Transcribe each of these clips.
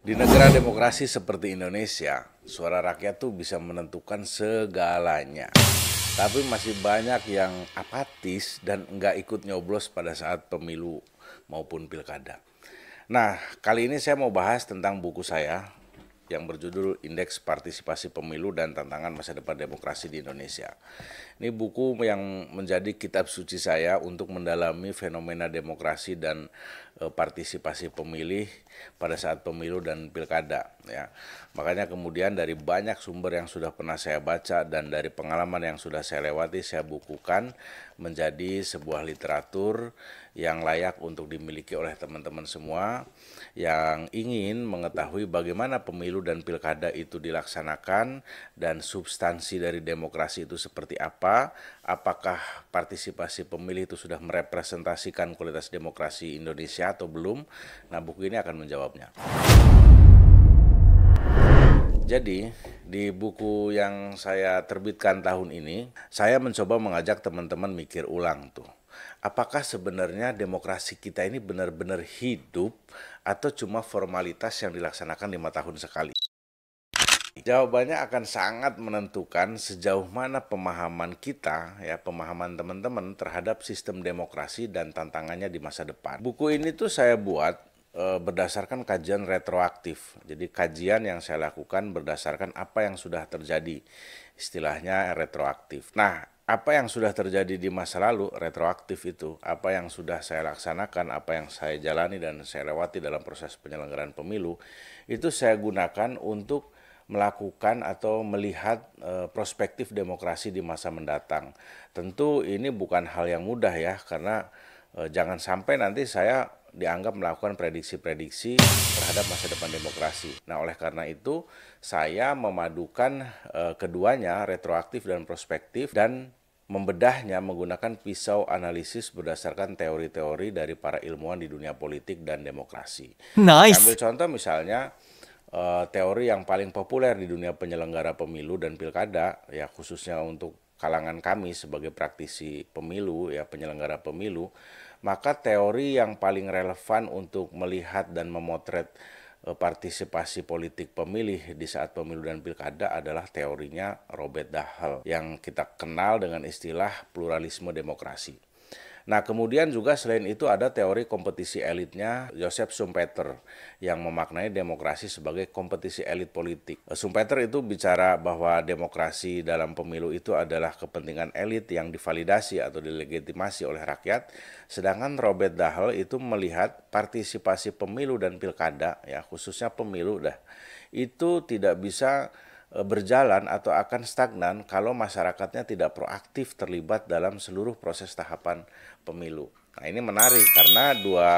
Di negara demokrasi seperti Indonesia, suara rakyat tuh bisa menentukan segalanya. Tapi masih banyak yang apatis dan nggak ikut nyoblos pada saat pemilu maupun pilkada. Nah, kali ini saya mau bahas tentang buku saya yang berjudul Indeks Partisipasi Pemilu dan Tantangan Masa Depan Demokrasi di Indonesia. Ini buku yang menjadi kitab suci saya untuk mendalami fenomena demokrasi dan partisipasi pemilih pada saat pemilu dan pilkada. Ya, makanya kemudian dari banyak sumber yang sudah pernah saya baca dan dari pengalaman yang sudah saya lewati, saya bukukan menjadi sebuah literatur yang layak untuk dimiliki oleh teman-teman semua yang ingin mengetahui bagaimana pemilu dan pilkada itu dilaksanakan dan substansi dari demokrasi itu seperti apa, apakah partisipasi pemilih itu sudah merepresentasikan kualitas demokrasi Indonesia atau belum. Nah, buku ini akan menjawabnya. Jadi, di buku yang saya terbitkan tahun ini, saya mencoba mengajak teman-teman mikir ulang tuh. Apakah sebenarnya demokrasi kita ini benar-benar hidup atau cuma formalitas yang dilaksanakan 5 tahun sekali? Jawabannya akan sangat menentukan sejauh mana pemahaman kita, ya, pemahaman teman-teman terhadap sistem demokrasi dan tantangannya di masa depan. Buku ini tuh saya buat berdasarkan kajian retroaktif. Jadi kajian yang saya lakukan berdasarkan apa yang sudah terjadi, istilahnya retroaktif. Nah, apa yang sudah terjadi di masa lalu, retroaktif itu, apa yang sudah saya laksanakan, apa yang saya jalani dan saya lewati dalam proses penyelenggaraan pemilu, itu saya gunakan untuk melakukan atau melihat prospektif demokrasi di masa mendatang. Tentu ini bukan hal yang mudah ya, karena jangan sampai nanti saya dianggap melakukan prediksi-prediksi terhadap masa depan demokrasi. Nah, oleh karena itu saya memadukan keduanya, retroaktif dan prospektif, dan membedahnya menggunakan pisau analisis berdasarkan teori-teori dari para ilmuwan di dunia politik dan demokrasi. Saya ambil Nice. contoh misalnya teori yang paling populer di dunia penyelenggara pemilu dan pilkada, ya khususnya untuk kalangan kami sebagai praktisi pemilu, ya penyelenggara pemilu, maka teori yang paling relevan untuk melihat dan memotret partisipasi politik pemilih di saat pemilu dan pilkada adalah teorinya Robert Dahl yang kita kenal dengan istilah pluralisme demokrasi. Nah, kemudian juga selain itu ada teori kompetisi elitnya Joseph Schumpeter yang memaknai demokrasi sebagai kompetisi elit politik. Schumpeter itu bicara bahwa demokrasi dalam pemilu itu adalah kepentingan elit yang divalidasi atau dilegitimasi oleh rakyat, sedangkan Robert Dahl itu melihat partisipasi pemilu dan pilkada, ya khususnya pemilu itu tidak bisa berjalan atau akan stagnan kalau masyarakatnya tidak proaktif terlibat dalam seluruh proses tahapan pemilu. Nah, ini menarik karena dua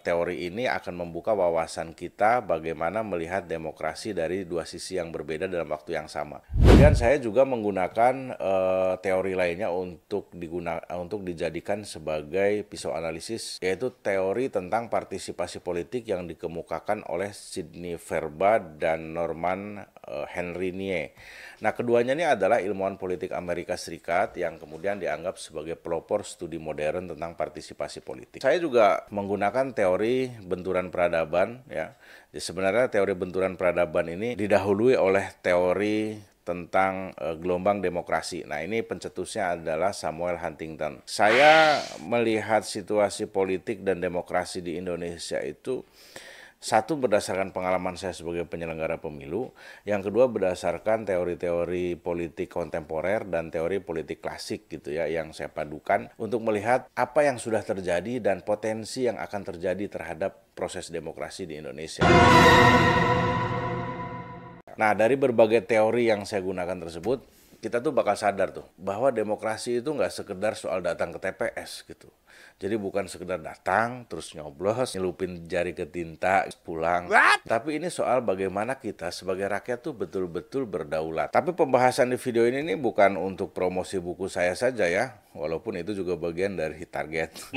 teori ini akan membuka wawasan kita bagaimana melihat demokrasi dari dua sisi yang berbeda dalam waktu yang sama. Kemudian saya juga menggunakan teori lainnya untuk dijadikan sebagai pisau analisis, yaitu teori tentang partisipasi politik yang dikemukakan oleh Sidney Verba dan Norman Henry Nie. Nah, keduanya ini adalah ilmuwan politik Amerika Serikat yang kemudian dianggap sebagai pelopor studi modern tentang partisipasi politik. Saya juga menggunakan teori benturan peradaban, ya. Jadi sebenarnya teori benturan peradaban ini didahului oleh teori tentang gelombang demokrasi. Nah, ini pencetusnya adalah Samuel Huntington. Saya melihat situasi politik dan demokrasi di Indonesia itu satu berdasarkan pengalaman saya sebagai penyelenggara pemilu, yang kedua berdasarkan teori-teori politik kontemporer dan teori politik klasik gitu ya yang saya padukan untuk melihat apa yang sudah terjadi dan potensi yang akan terjadi terhadap proses demokrasi di Indonesia. Nah, dari berbagai teori yang saya gunakan tersebut, kita tuh bakal sadar tuh bahwa demokrasi itu nggak sekedar soal datang ke TPS gitu. Jadi bukan sekedar datang terus nyoblos, nyelupin jari ke tinta, pulang. What? Tapi ini soal bagaimana kita sebagai rakyat tuh betul-betul berdaulat. Tapi pembahasan di video ini bukan untuk promosi buku saya saja ya, walaupun itu juga bagian dari target.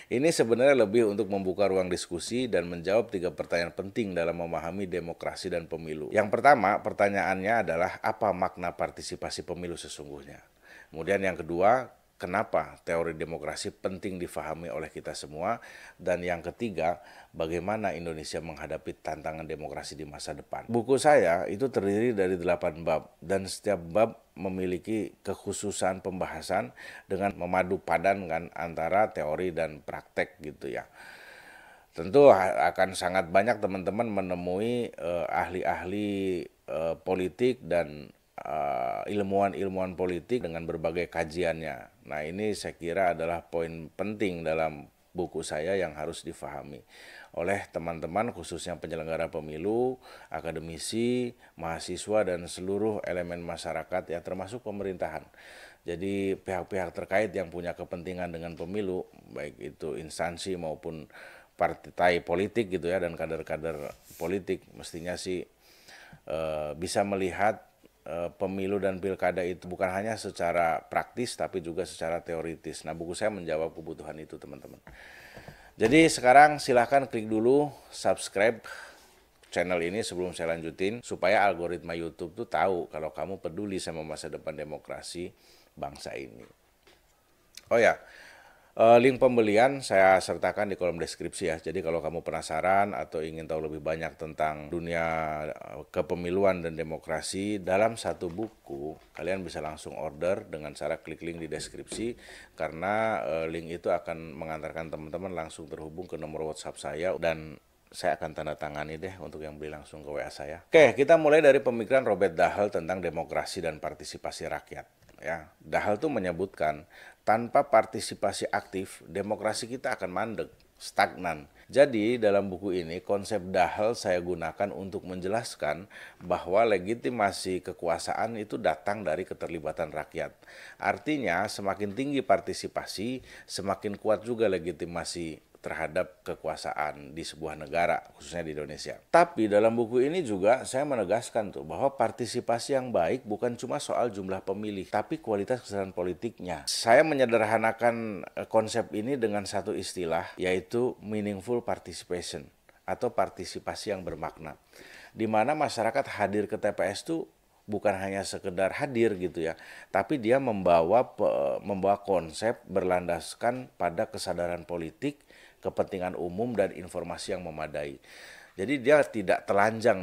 Ini sebenarnya lebih untuk membuka ruang diskusi dan menjawab 3 pertanyaan penting dalam memahami demokrasi dan pemilu. Yang pertama, pertanyaannya adalah apa makna partisipasi pemilu sesungguhnya. Kemudian yang kedua, kenapa teori demokrasi penting difahami oleh kita semua. Dan yang ketiga, bagaimana Indonesia menghadapi tantangan demokrasi di masa depan. Buku saya itu terdiri dari 8 bab, dan setiap bab memiliki kekhususan pembahasan dengan memadu padankan antara teori dan praktek gitu ya. Tentu akan sangat banyak teman-teman menemui ahli-ahli politik dan ilmuwan-ilmuwan politik dengan berbagai kajiannya. Nah, ini saya kira adalah poin penting dalam buku saya yang harus difahami oleh teman-teman, khususnya penyelenggara pemilu, akademisi, mahasiswa, dan seluruh elemen masyarakat ya, termasuk pemerintahan. Jadi pihak-pihak terkait yang punya kepentingan dengan pemilu, baik itu instansi maupun partai politik gitu ya, dan kader-kader politik, mestinya sih bisa melihat pemilu dan pilkada itu bukan hanya secara praktis tapi juga secara teoritis. Nah, buku saya menjawab kebutuhan itu, teman-teman. Jadi sekarang silahkan klik dulu subscribe channel ini sebelum saya lanjutin, supaya algoritma YouTube tuh tahu kalau kamu peduli sama masa depan demokrasi bangsa ini. Oh ya, link pembelian saya sertakan di kolom deskripsi ya. Jadi kalau kamu penasaran atau ingin tahu lebih banyak tentang dunia kepemiluan dan demokrasi dalam satu buku, kalian bisa langsung order dengan cara klik link di deskripsi, karena link itu akan mengantarkan teman-teman langsung terhubung ke nomor WhatsApp saya, dan saya akan tanda tangani deh untuk yang beli langsung ke WA saya. Oke, kita mulai dari pemikiran Robert Dahl tentang demokrasi dan partisipasi rakyat. Ya, Dahl tuh menyebutkan tanpa partisipasi aktif, demokrasi kita akan mandek, stagnan. Jadi dalam buku ini konsep Dahl saya gunakan untuk menjelaskan bahwa legitimasi kekuasaan itu datang dari keterlibatan rakyat. Artinya semakin tinggi partisipasi, semakin kuat juga legitimasi terhadap kekuasaan di sebuah negara, khususnya di Indonesia. Tapi dalam buku ini juga saya menegaskan tuh bahwa partisipasi yang baik bukan cuma soal jumlah pemilih, tapi kualitas kesadaran politiknya. Saya menyederhanakan konsep ini dengan satu istilah, yaitu meaningful participation atau partisipasi yang bermakna, di mana masyarakat hadir ke TPS tuh bukan hanya sekedar hadir gitu ya, tapi dia membawa konsep berlandaskan pada kesadaran politik, kepentingan umum, dan informasi yang memadai. Jadi dia tidak telanjang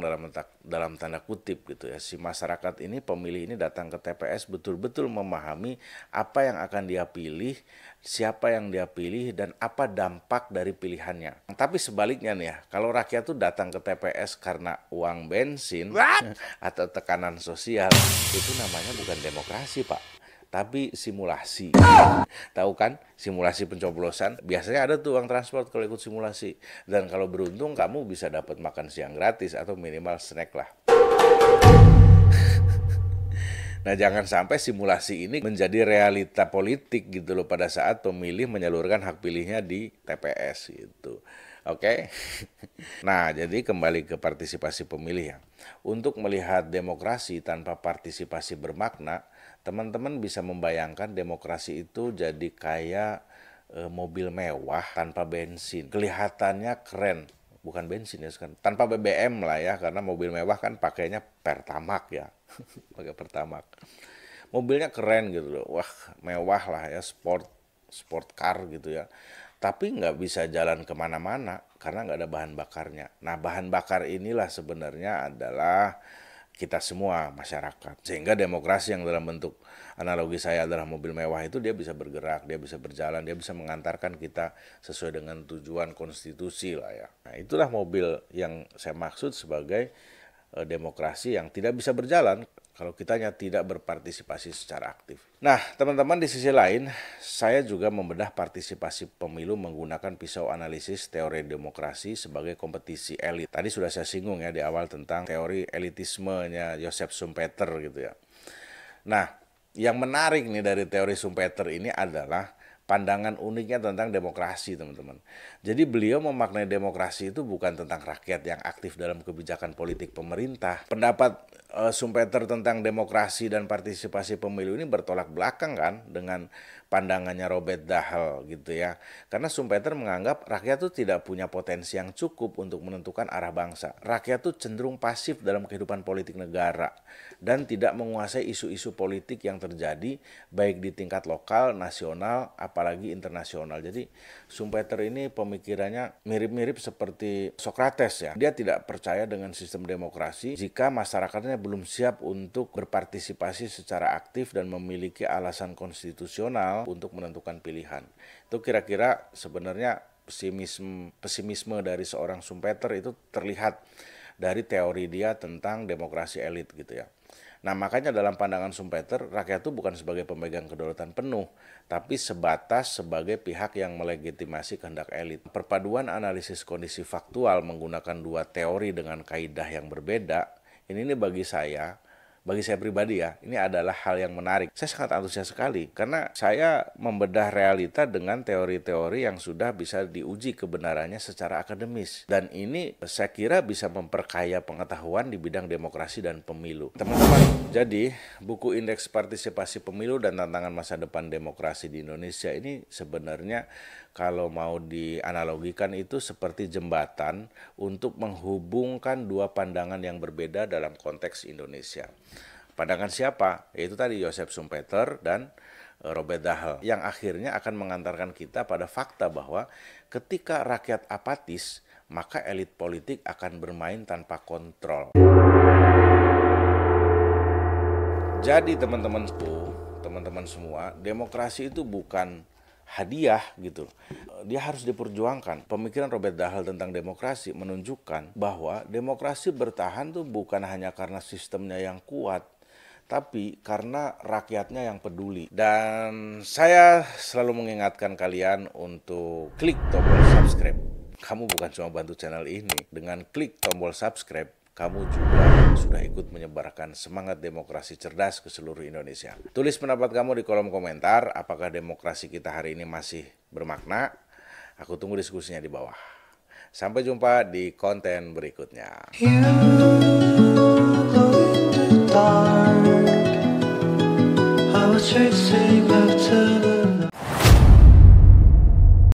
dalam tanda kutip gitu ya. Si masyarakat ini, pemilih ini datang ke TPS betul-betul memahami apa yang akan dia pilih, siapa yang dia pilih, dan apa dampak dari pilihannya. Tapi sebaliknya nih ya, kalau rakyat tuh datang ke TPS karena uang bensin atau tekanan sosial, itu namanya bukan demokrasi, Pak, tapi simulasi. Tahu kan, simulasi pencoblosan, biasanya ada tuh uang transport kalau ikut simulasi. Dan kalau beruntung kamu bisa dapat makan siang gratis atau minimal snack lah. Nah, jangan sampai simulasi ini menjadi realita politik gitu loh pada saat pemilih menyalurkan hak pilihnya di TPS gitu. Oke. Nah, jadi kembali ke partisipasi pemilih ya. Untuk melihat demokrasi tanpa partisipasi bermakna, teman-teman bisa membayangkan demokrasi itu jadi kayak mobil mewah tanpa bensin. Kelihatannya keren, bukan bensin ya, tanpa BBM lah ya, karena mobil mewah kan pakainya Pertamax ya. Pakai Pertamax. Mobilnya keren gitu loh. Wah, mewah lah ya, sport car gitu ya. Tapi nggak bisa jalan kemana-mana karena nggak ada bahan bakarnya. Nah, bahan bakar inilah sebenarnya adalah kita semua, masyarakat. Sehingga demokrasi yang dalam bentuk analogi saya adalah mobil mewah itu, dia bisa bergerak, dia bisa berjalan, dia bisa mengantarkan kita sesuai dengan tujuan konstitusi lah ya. Nah, itulah mobil yang saya maksud sebagai demokrasi yang tidak bisa berjalan kalau kitanya tidak berpartisipasi secara aktif. Nah, teman-teman, di sisi lain, saya juga membedah partisipasi pemilu menggunakan pisau analisis teori demokrasi sebagai kompetisi elit. Tadi sudah saya singgung ya di awal tentang teori elitismenya Joseph Schumpeter gitu ya. Nah, yang menarik nih dari teori Schumpeter ini adalah pandangan uniknya tentang demokrasi, teman-teman. Jadi beliau memaknai demokrasi itu bukan tentang rakyat yang aktif dalam kebijakan politik pemerintah. Pendapat Schumpeter tentang demokrasi dan partisipasi pemilu ini bertolak belakang kan dengan pandangannya Robert Dahl gitu ya. Karena Schumpeter menganggap rakyat itu tidak punya potensi yang cukup untuk menentukan arah bangsa. Rakyat itu cenderung pasif dalam kehidupan politik negara dan tidak menguasai isu-isu politik yang terjadi baik di tingkat lokal, nasional, apalagi internasional. Jadi Schumpeter ini pemikirannya mirip-mirip seperti Socrates ya. Dia tidak percaya dengan sistem demokrasi jika masyarakatnya belum siap untuk berpartisipasi secara aktif dan memiliki alasan konstitusional untuk menentukan pilihan. Itu kira-kira sebenarnya pesimisme dari seorang Schumpeter itu terlihat dari teori dia tentang demokrasi elit gitu ya. Nah, makanya dalam pandangan Schumpeter, rakyat itu bukan sebagai pemegang kedaulatan penuh, tapi sebatas sebagai pihak yang melegitimasi kehendak elit. Perpaduan analisis kondisi faktual menggunakan dua teori dengan kaidah yang berbeda, ini bagi saya pribadi ya, ini adalah hal yang menarik. Saya sangat antusias sekali karena saya membedah realita dengan teori-teori yang sudah bisa diuji kebenarannya secara akademis. Dan ini saya kira bisa memperkaya pengetahuan di bidang demokrasi dan pemilu. Teman-teman, jadi buku Indeks Partisipasi Pemilu dan Tantangan Masa Depan Demokrasi di Indonesia ini sebenarnya kalau mau dianalogikan itu seperti jembatan untuk menghubungkan dua pandangan yang berbeda dalam konteks Indonesia. Pandangan siapa? Yaitu tadi Joseph Schumpeter dan Robert Dahl, yang akhirnya akan mengantarkan kita pada fakta bahwa ketika rakyat apatis, maka elit politik akan bermain tanpa kontrol. Jadi teman-teman semua, demokrasi itu bukan hadiah gitu. Dia harus diperjuangkan. Pemikiran Robert Dahl tentang demokrasi menunjukkan bahwa demokrasi bertahan tuh bukan hanya karena sistemnya yang kuat, tapi karena rakyatnya yang peduli. Dan saya selalu mengingatkan kalian untuk klik tombol subscribe. Kamu bukan cuma bantu channel ini, dengan klik tombol subscribe kamu juga sudah ikut menyebarkan semangat demokrasi cerdas ke seluruh Indonesia. Tulis pendapat kamu di kolom komentar, apakah demokrasi kita hari ini masih bermakna? Aku tunggu diskusinya di bawah. Sampai jumpa di konten berikutnya. You